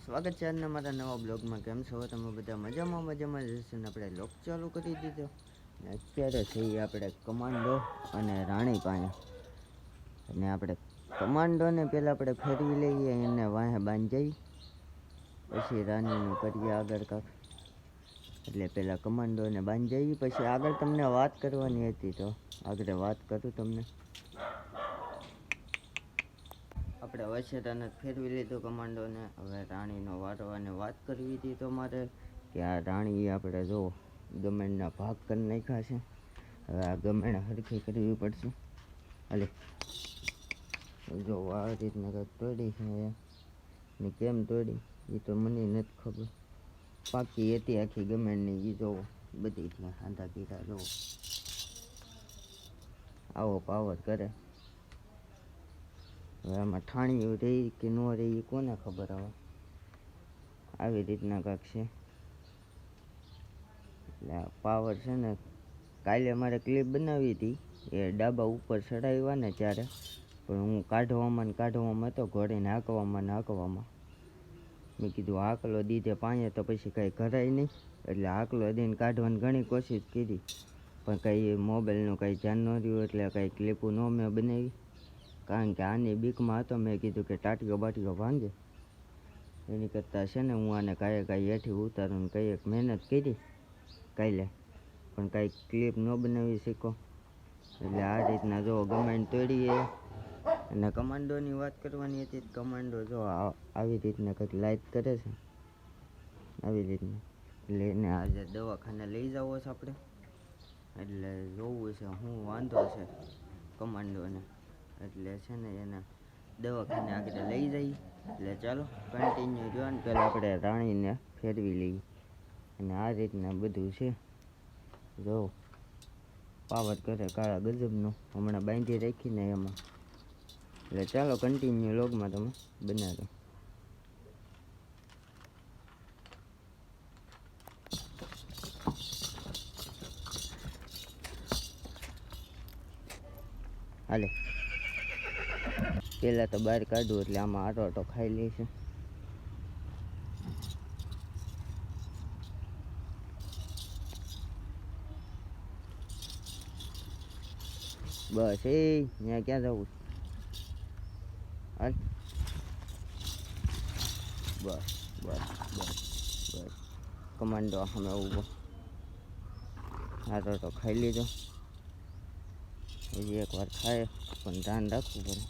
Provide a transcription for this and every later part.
સ્વાગત છે આજના મારા નવા બ્લોગમાં. કેમ છો તમે બધા? મજામાં જશે ને આપણે લોક ચાલુ કરી દીધો ને અત્યારે છીએ આપણે કમાન્ડો અને રાણી પાસે. અને આપણે કમાન્ડોને પહેલાં આપણે ફેરવી લઈએ, એને વાહે બાંધી પછી રાણીનું કરીએ આગળ કાંક. એટલે પહેલાં કમાન્ડોને બાંધી પછી આગળ તમને વાત કરવાની હતી, તો આગળ વાત કરું તમને. આપણે વછેરાને ફેરવી લીધો કમાન્ડોને. હવે રાણીનો વારો અને વાત કરવી હતી તો મારે કે આ રાણી આપણે જો ગમેણના ભાગ કરી નાખ્યા છે. હવે આ ગમેણ હરખી કરવી પડશે. હાલે જો આ રીતના કંઈક તોડી છે ને કેમ તોડી એ તો મને નથી ખબર. પાકી હતી આખી ગમેણની, એ જોવો બધી ત્યાં સાંધા કીધા જોવો. આવો પાવર કરે. હવે આમાં ઠાણીઓ રહી કે ન રહી એ કોને ખબર. આવે આવી રીતના કાંક છે. એટલે આ પાવર છે ને, કાલે મારે ક્લિપ બનાવી હતી એ ડાબા ઉપર ચડાવ્યા ને ત્યારે, પણ હું કાઢવામાં હતો, ઘોડીને હાંકવામાં. મેં કીધું હાકલો દીધે પાયે તો પછી કાંઈ કરાય નહીં, એટલે હાકલો દઈને કાઢવાની ઘણી કોશિશ કરી, પણ કાંઈ મોબાઈલનું કાંઈ ધ્યાન ન રહ્યું, એટલે કાંઈ ક્લિપો ન મેં બનાવી. કારણ કે આની બીકમાં હતો. મેં કીધું કે ટાટીઓ બાટીઓ ભાંગે એની કરતાં છે ને હું આને કાંઈ હેઠી ઉતારું ને કંઈક મહેનત કરી કાલે, પણ કાંઈ ક્લિપ ન બનાવી શીખો. એટલે આ રીતના જો ગમેણ તોડીએ. અને કમાન્ડોની વાત કરવાની હતી. કમાન્ડો જો આવી રીતના કંઈક લાઈટ કરે છે, આવી રીતના. એટલે એને આજે દવાખાને લઈ જવો છે આપણે. એટલે જોવું છે શું વાંધો છે કમાન્ડોને. એટલે છે ને એને દવાખાને આગળ લઈ જઈએ. એટલે ચાલો કન્ટિન્યુ જો ને. પહેલાં આપણે રાણીને ફેરવી લઈએ. અને આ રીતના બધું છે. જો પાવર કરે કાળા ગજબનો. હમણાં બાંધી રાખીને એમાં. એટલે ચાલો કન્ટિન્યુ લોગમાં તમે બનાવો. હાલે પહેલાં તો બહાર કાઢવું, એટલે આમાં આટો ખાઈ લે છે. બસ એ ત્યાં ક્યાં જવું? હાલ બસ બસ બસ બસ. કમાન્ડો અમે ઊભો આટો ખાઈ લીધો. હજી એકવાર ખાય પણ ધ્યાન રાખવું પડે.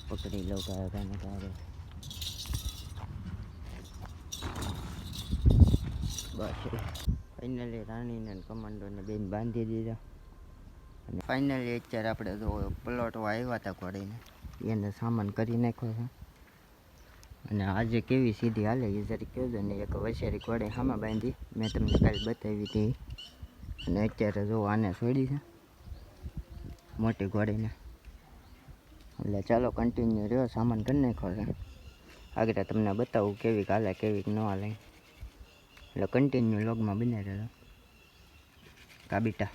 પકડી લો કાને તારે. બસ ફાઇનલી રાણીને કમાન્ડોને બેન બાંધી દીધા. અને ફાઇનલી અત્યારે આપણે જો પલોટવા આવ્યા હતા ઘોડીને, એને સામાન કરી નાખ્યો છે. અને આજે કેવી સીધી હાલે એ જરી કહેજો ને. એક વછેરી ઘોડે સામાં બાંધી, મેં તમને કાલે બતાવી હતી. અને અત્યારે જો આને છોડી છે મોટી ઘોડીને. એટલે ચાલો કન્ટિન્યુ રહ્યો. સામાન કરી નાખ્યો છે. આગળ તમને બતાવું કેવીક હાલે કેવીક ન હાલે. એટલે કન્ટિન્યુ લોગમાં બને રહ્યો. કાબીટા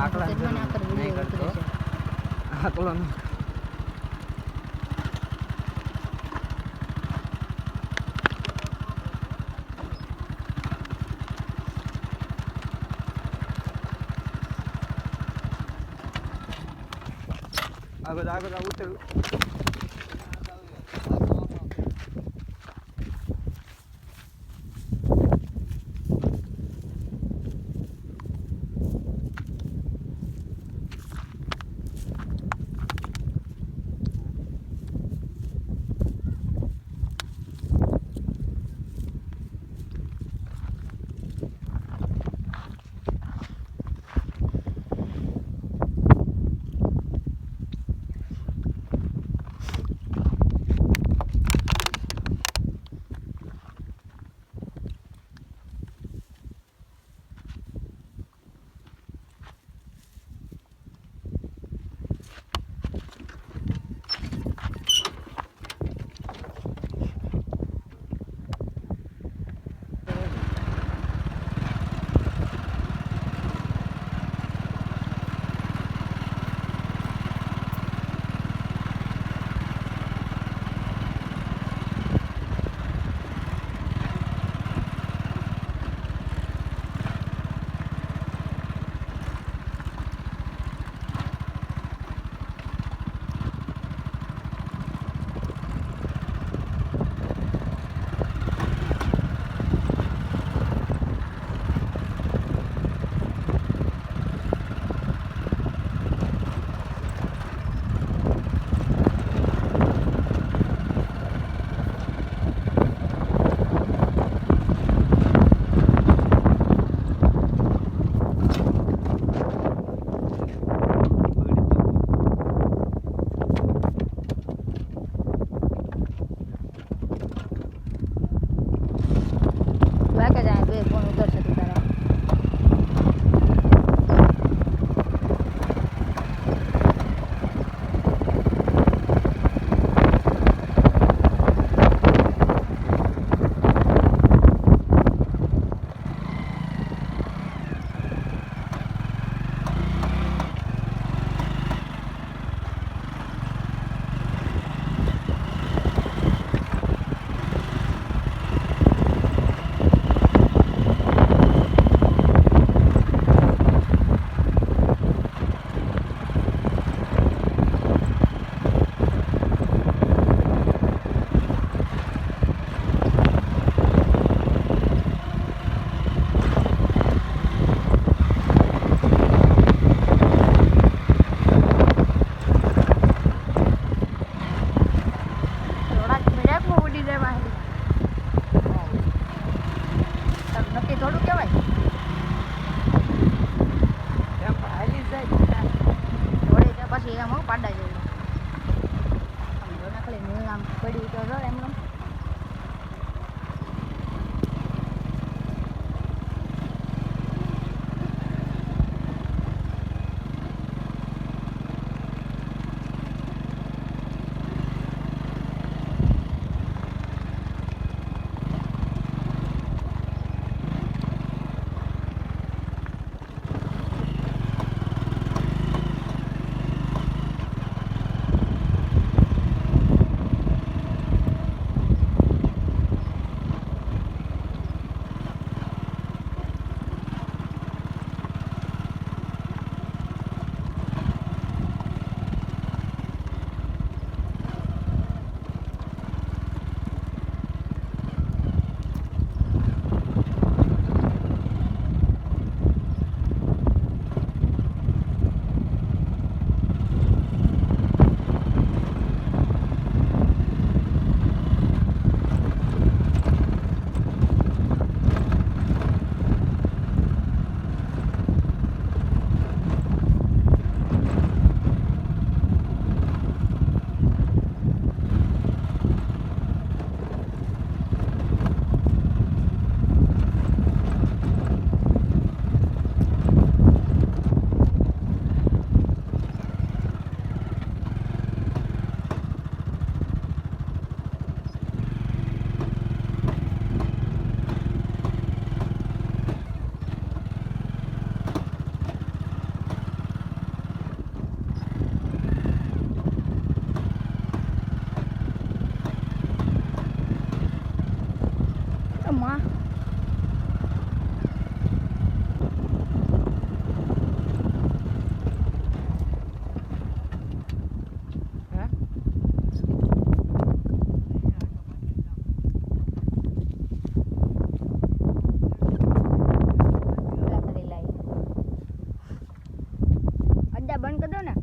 આકલો આગળ ઉતર. પડી તો રો એમ માં બંધ કરી દો ને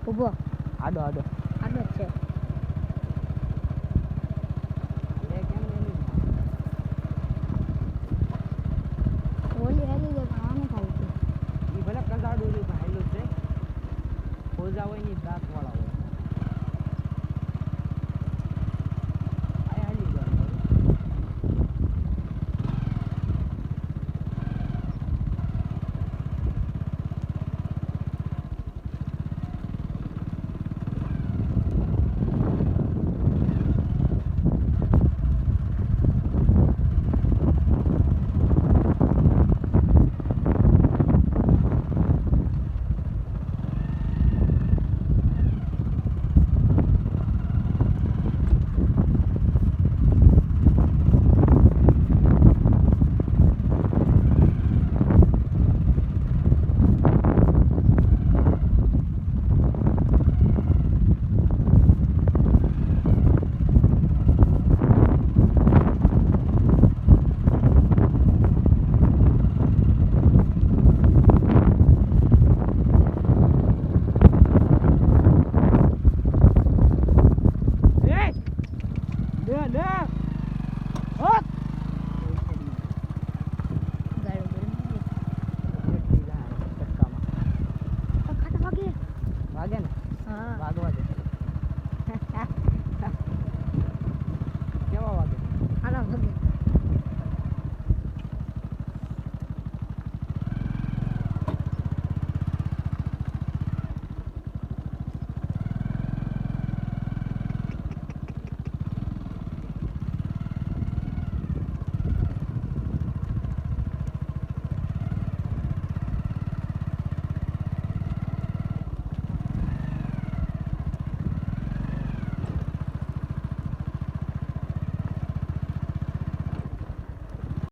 ઉભો આડો આડો